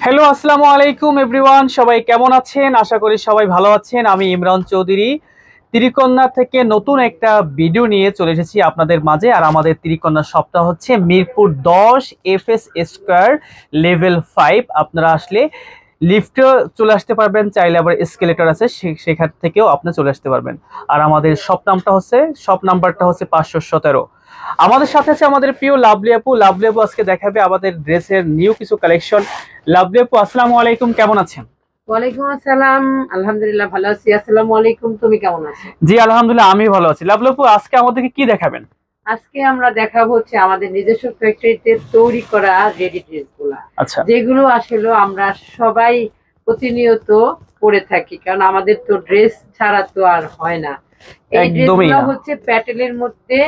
Hello, আসসালামু আলাইকুম everyone. সবাই কেমন আছেন? আশা করি সবাই ভালো আছেন। আমি ইমরান চৌধুরী ত্রিকন্যা থেকে নতুন একটা ভিডিও নিয়ে চলে এসেছি আপনাদের মাঝে। আর আমাদের ত্রিকন্যা শপটা হচ্ছে মিরপুর 10 FS স্কয়ার লেভেল 5। আপনারা আসলে লিফটে চলে আসতে পারবেন, চাইলে আবার এসকেলেটর আছে সেখান থেকেও আপনি চলে আসতে পারবেন। আর আমাদের শপ নাম্বারটা হচ্ছে 517। আমাদের সাথে আছে আমাদের প্রিয় লাভলি আপু। লাভলি আপু আজকে দেখাবে আমাদের ড্রেসের নিউ কিছু কালেকশন। লাভলি আপু, আসসালামু আলাইকুম, কেমন আছেন? ওয়ালাইকুম আসসালাম, আলহামদুলিল্লাহ ভালো আছি। আসসালামু আলাইকুম, তুমি কেমন আছো? জি আলহামদুলিল্লাহ, আমি ভালো আছি। লাভলি আপু, আজকে আমাদেরকে কি দেখাবেন? আজকে আমরা দেখাবো হচ্ছে আমাদের নিজস্ব ফ্যাক্টরিতে তৈরি করা রেডি ড্রেস গুলা, আচ্ছা, যেগুলো আসলে আমরা সবাই প্রতিনিয়ত পরে থাকি, কারণ আমাদের তো ড্রেস ছাড়া তো আর হয় না। এই একদমই ড্রেসগুলো না। হচ্ছে প্যাটেলের মধ্যে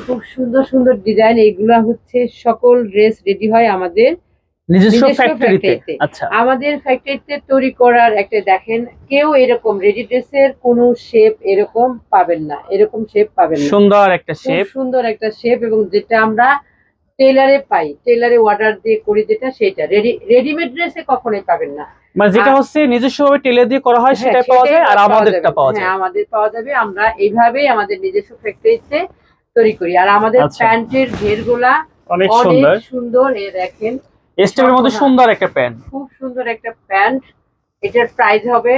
খুব সুন্দর সুন্দর ডিজাইন। এগুলা হচ্ছে সকল ড্রেস রেডি হয় আমাদের নিজস্ব নিজস্ব ফ্যাক্টরিতে? ফ্যাক্টরিতে। আচ্ছা, আমাদের ফ্যাক্টরিতে তৈরি করার একটা দেখেন, কেউ এরকম রেডি ড্রেসের কোনো শেপ এরকম পাবেন না, এরকম শেপ পাবেন না। সুন্দর একটা খুব শেপ। সুন্দর একটা শেপ, এবং যেটা আমরা টেইলারে পাই, টেইলারে অর্ডার দিয়ে করি যেটা, সেটা রেডিমেড ড্রেসে কখনোই পাবেন না। মানে যেটা হচ্ছে নিজস্বভাবে টেলে দিয়ে করা হয় হ্যাঁ, সেটাই পাওয়া সেটাই যায়, আর পাওয়া যাবে। আমাদেরটা পাওয়া হ্যাঁ, যায়। আমাদের পাওয়া যাবে। আমরা এইভাবেই আমাদের নিজস্ব ফ্যাক্টরিতে তৈরি করি। আর আমাদের আচ্ছা, প্যান্টের ঘেরগুলা অনেক অনেক সুন্দর। সুন্দর। এ দেখেন, স্টেপের মধ্যে সুন্দর একটা প্যান্ট। খুব সুন্দর একটা প্যান্ট। এটার প্রাইস হবে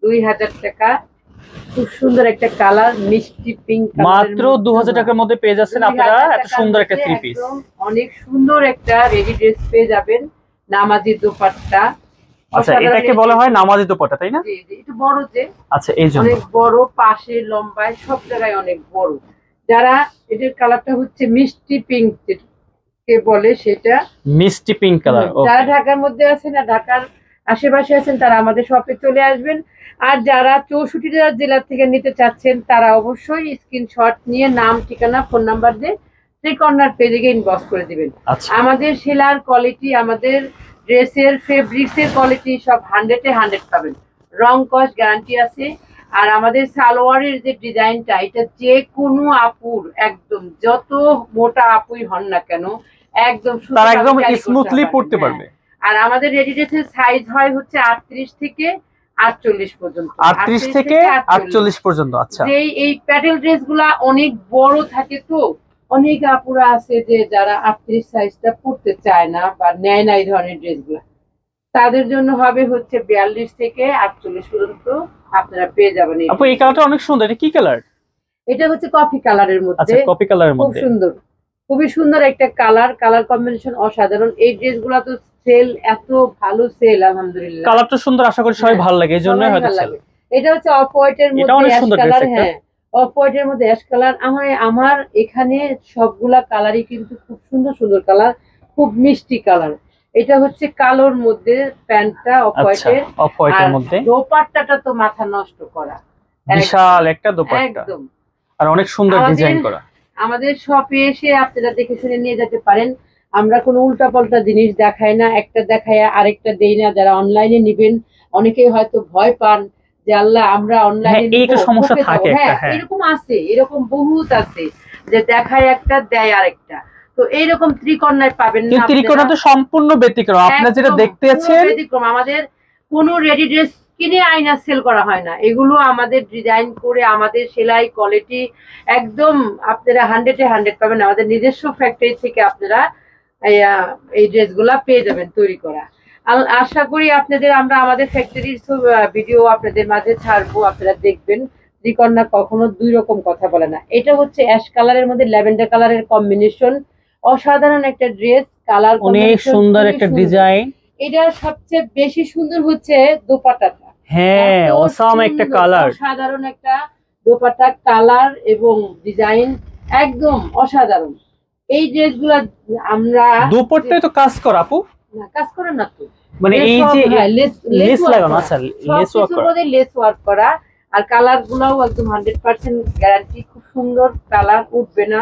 2000 টাকা। খুব সুন্দর একটা কালার, মিষ্টি পিঙ্ক কালারের মাত্র মধ্যে। 2000 টাকার মধ্যে পেয়ে যাচ্ছেন আপনারা 2000 এত টাকার সুন্দর একটা মধ্যে থ্রি পিস। একদম অনেক সুন্দর একটা রেডি ড্রেস পেয়ে যাবেন। নামাজি দোপাট্টা, আচ্ছা, অসাধারণ এটাকে এই বলা হয় ড্রেসগুলো। নামাজি দোপাট্টা, তাই না? জি জি, একটু বড় যে, আচ্ছা, এই জন্য। অনেক বড়, পাশে লম্বায় সব জায়গায় অনেক বড়। যারা, এটার কালারটা হচ্ছে মিষ্টি পিঙ্ক কে বলে সেটা। মিষ্টি পিঙ্ক কালার, যারা ওকে। ঢাকার মধ্যে আছেন আর ঢাকার আশেপাশে আছেন, তারা আমাদের শপে চলে আসবেন। আর যারা 64টা জেলা থেকে নিতে চাচ্ছেন, তারা অবশ্যই স্ক্রিনশট নিয়ে নাম, ঠিকানা, ফোন নাম্বার দিয়ে ত্রিকর্ণার পেজে ইনবক্স করে দিবেন। আচ্ছা, আমাদের সেলার কোয়ালিটি, আমাদের ড্রেসের ফেব্রিক্সের কোয়ালিটি সব 100-এ 100 পাবেন। রং কস গ্যারান্টি আছে। আর আমাদের সালোয়ারের যে ডিজাইনটা, এটা যে কোনো আপুর, একদম যত মোটা আপুই হন না কেন, একদম তারা সুন্দরভাবে একদম ক্যারি করতে স্মুথলি পারবেন। পড়তে হ্যাঁ। পারবে। আর আমাদের রেডি ড্রেসের সাইজ হয় হচ্ছে 38 থেকে 48 পর্যন্ত। 38 38 থেকে থেকে 48। 48 পর্যন্ত, আচ্ছা। যে এই প্যাটেল ড্রেস গুলা অনেক বড় থাকে, তো অনেক আপুরা আছে যে যারা 38 সাইজটা পড়তে চায় না বা নেয় না এই ধরনের ড্রেস গুলা, তাদের জন্য হবে হচ্ছে 42 থেকে 48 পর্যন্ত আপনারা পেয়ে যাবেন এই আপু, এই ড্রেসগুলো। কালারটা অনেক সুন্দর। এটা কি কালার? এটা হচ্ছে কফি কালারের আচ্ছা, মধ্যে। কপি কালারের খুব মধ্যে। সুন্দর, খুবই সুন্দর একটা কালার, কালার কম্বিনেশন অসাধারণ। এই ড্রেসগুলো তো সেল, এত ভালো সেল, আলহামদুলিল্লাহ। কালারটা সুন্দর, আশা করি সবাই হ্যাঁ, ভালো লাগে, এই জন্যই সবারই হয়তো ভালো সেল। লাগে। এটা হচ্ছে অফ হোয়াইটের এটা মধ্যে অনেক অ্যাশ সুন্দর ড্রেস কালার। একটা। হ্যাঁ, অফ হোয়াইটের মধ্যে অ্যাশ কালার। আমার আমার এখানে সবগুলা কালারই কিন্তু খুব সুন্দর সুন্দর কালার, খুব মিষ্টি কালার। এটা হচ্ছে কালোর মধ্যে প্যান্টটা অফ আচ্ছা, হোয়াইটের। অফ হোয়াইটের আর মধ্যে দোপাট্টাটা তো মাথা নষ্ট করা, বিশাল একটা দোপাট্টা, একদম। আর অনেক সুন্দর আমাদের ডিজাইন করা। আমাদের শপে এসে আপনারা দেখে শুনে নিয়ে যেতে পারেন। আমরা কোনো উল্টাপাল্টা জিনিস দেখাই না, একটা দেখায় আরেকটা দেই না। যারা অনলাইনে নিবেন, অনেকেই হয়তো ভয় পান যে আল্লাহ আমরা হ্যাঁ, অনলাইনে নিব, এইটা সমস্যা ঠকে যাবো। থাকে একটা, হ্যাঁ, হ্যাঁ। এরকম আছে, এরকম বহুত আছে যে দেখায় একটা দেয় আরেকটা। তো এইরকম ত্রিকন্যায় পাবেন না কিন্তু আপনারা। ত্রিকোণা তো সম্পূর্ণ ব্যতিক্রম, আপনারা যেটা একদম পুরো দেখতেছেন। ব্যতিক্রম। আমাদের কোনো রেডি ড্রেস কিনে আইনা সেল করা হয় না, এগুলো আমাদের ডিজাইন করে, আমাদের সেলাই কোয়ালিটি একদম আপনারা 100-এ 100 পাবেন। আমাদের নিজস্ব ফ্যাক্টরি থেকে আপনারা এই ড্রেসগুলা পেয়ে যাবেন তৈরি করা। আশা করি আপনাদের আমরা আমাদের ফ্যাক্টরির ভিডিও আপনাদের মাঝে ছাড়বো, আপনারা দেখবেন। ত্রিকন্যা কখনো দুই রকম কথা বলে না। এটা হচ্ছে অ্যাশ কালারের মধ্যে ল্যাভেন্ডার কালারের কম্বিনেশন, অসাধারণ একটা ড্রেস। কালার অনেক কম্বিনেশন সুন্দর খুবই একটা সুন্দর। ডিজাইন। এটা সবচেয়ে বেশি সুন্দর হচ্ছে দোপাট্টাটা। হ্যাঁ, এত অসাম একটা সুন্দর, কালার। অসাধারণ একটা দোপাট্টা, কালার এবং ডিজাইন একদম অসাধারণ। এই ড্রেসগুলা আমরা দুপাট্টায় তো কাজ করা আপু। না, কাজ করে না তো। মানে এই সব, যে হ্যাঁ, লেস লেস ওয়ার্ক লাগানো, করা। আচ্ছা। লেস ওয়ার্ক সবকিছুর করা। মধ্যে লেস ওয়ার্ক করা। আর কালার গুলাও একদম 100% গ্যারান্টি, খুব সুন্দর কালার, উঠবে না।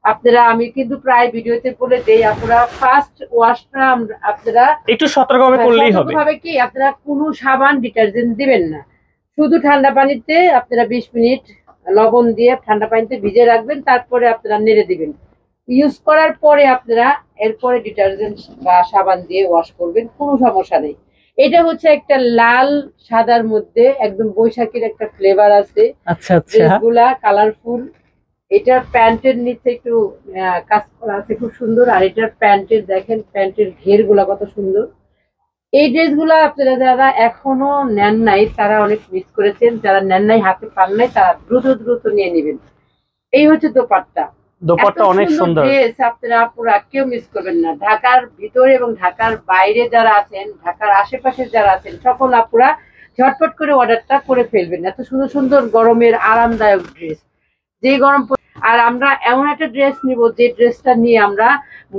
আপনারা, আমি কিন্তু প্রায় ভিডিওতে বলে দেই, আপনারা ফার্স্ট ওয়াশটা আপনারা একটু সতর্কভাবে করলেই হবে। সতর্কভাবে কি, আপনারা কোনো সাবান ডিটারজেন্ট দিবেন না। শুধু ঠান্ডা পানিতে আপনারা 20 মিনিট লবণ দিয়ে ঠান্ডা পানিতে ভিজে রাখবেন, তারপরে আপনারা নেড়ে দিবেন। ইউজ করার পরে আপনারা এরপরে ডিটারজেন্ট বা সাবান দিয়ে ওয়াশ করবেন, কোনো সমস্যা নেই। এটা হচ্ছে একটা লাল সাদার মধ্যে একদম বৈশাখীর একটা ফ্লেভার আছে। আচ্ছা আচ্ছা, ড্রেসগুলা কালারফুল। এটার প্যান্টের নিচে একটু কাজ করা আছে খুব সুন্দর। আর এটার প্যান্টের দেখেন, প্যান্টের ঘের গুলা কত সুন্দর। এই ড্রেসগুলো আপনারা যারা এখনো নেন নাই তারা অনেক মিস করেছেন, যারা নেন নাই হাতে পান নাই তারা দ্রুত দ্রুত নিয়ে নেবেন। এই হচ্ছে দোপাট্টা। দোপাট্টা অনেক সুন্দর। ড্রেস আপনারা পুরা কেউ মিস করবেন না। ঢাকার ভিতরে এবং ঢাকার বাইরে যারা আছেন, ঢাকার আশেপাশে যারা আছেন, সকল আপুরা ঝটপট করে অর্ডারটা করে ফেলবেন। এত সুন্দর সুন্দর গরমের আরামদায়ক ড্রেস, যে গরম আর আমরা এমন একটা ড্রেস নিব যে ড্রেসটা নিয়ে আমরা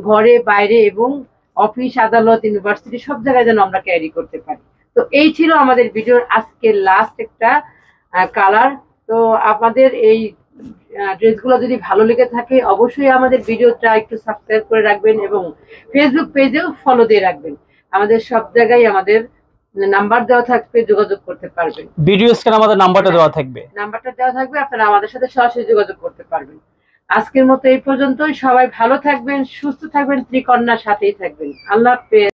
ঘরে বাইরে এবং অফিস আদালত ইউনিভার্সিটি সব জায়গায় যেন আমরা ক্যারি করতে পারি। তো এই ছিল আমাদের ভিডিওর আজকের লাস্ট একটা কালার। তো আপনাদের এই ড্রেসগুলো যদি ভালো লেগে থাকে অবশ্যই আমাদের ভিডিওটা একটু সাবস্ক্রাইব করে রাখবেন এবং ফেসবুক পেজেও ফলো দিয়ে রাখবেন। আমাদের সব জায়গায় আমাদের নাম্বার দেওয়া থাকবে, যোগাযোগ করতে পারবেন। ভিডিও স্ক্রিনে আমাদের নাম্বারটা দেওয়া থাকবে, আপনারা আমাদের সাথে সরাসরি যোগাযোগ করতে পারবেন। আজকের মতো এই পর্যন্তই। সবাই ভালো থাকবেন, সুস্থ থাকবেন, ত্রিকন্যার সাথেই থাকবেন। আল্লাহ হাফেজ।